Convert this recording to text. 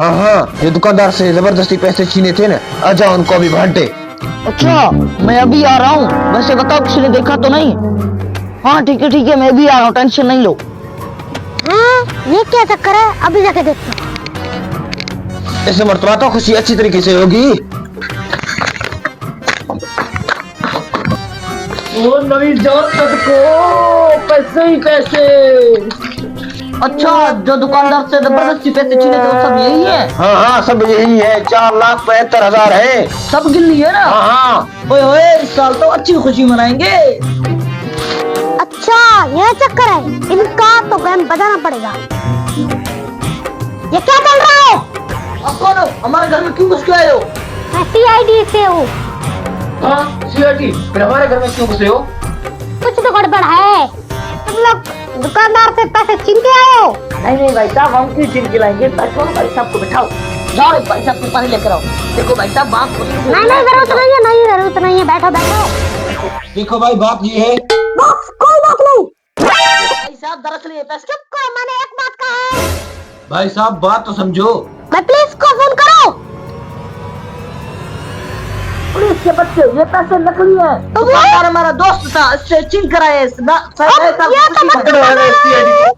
हाँ हाँ, ये दुकानदार से जबरदस्ती पैसे छीने थे ना, आजा उनको अभी भांटे। अच्छा, मैं अभी आ रहा हूँ। वैसे बताओ, किसी ने देखा तो नहीं? हाँ ठीक है, मैं भी आ रहा हूँ, टेंशन नहीं लो। हाँ, ये क्या चक्कर है? अभी जाके देखता हूँ। इस मरतबा तो खुशी अच्छी तरीके से होगी। वो नवी जान सबको पैसे ही पैसे। अच्छा, जो दुकानदार से जबरदस्ती पैसे छीने थे वो सब यही है? हाँ हाँ, सब यही है। 4,75,000 है। सब गिन लिए ना? हाँ हाँ। ओए ओए, इस साल तो अच्छी खुशी मनाएंगे। अच्छा, ये चक्कर है। इनका तो बैंड बजाना पड़ेगा। ये क्या चल रहा है? आप कौन हो? हमारे घर में क्यों घुस के आए हो? मैं CID से हूँ। हाँ CID, फिर हमारे घर में क्यों घुसे हो? कुछ तो गड़बड़ है। तुम लोग दुकानदार से पैसे छीन के आए हो? नहीं भाई साहब, हम क्यों छीन के लाएंगे? बैठो, भाई साहब को बैठाओ। जाओ, एक भाई साहब को पानी लेकर आओ। देखो भाई साहब, बाप को नहीं जरूरत नहीं है। बैठो बैठो। देखो भाई, बात ये है। बस कोई बात नहीं। भाई साहब, दरअसल ये पैसे चुप करो, मैंने एक बात कहा है। भाई साहब, बात तो समझो। मैं पुलिस को फोन करो। पुलिस के बच्चे, ये पैसे नकली हैं। तो वो दुकानदार हमारा दोस्त था, इससे छीन कर आए। अब ये तो मत CID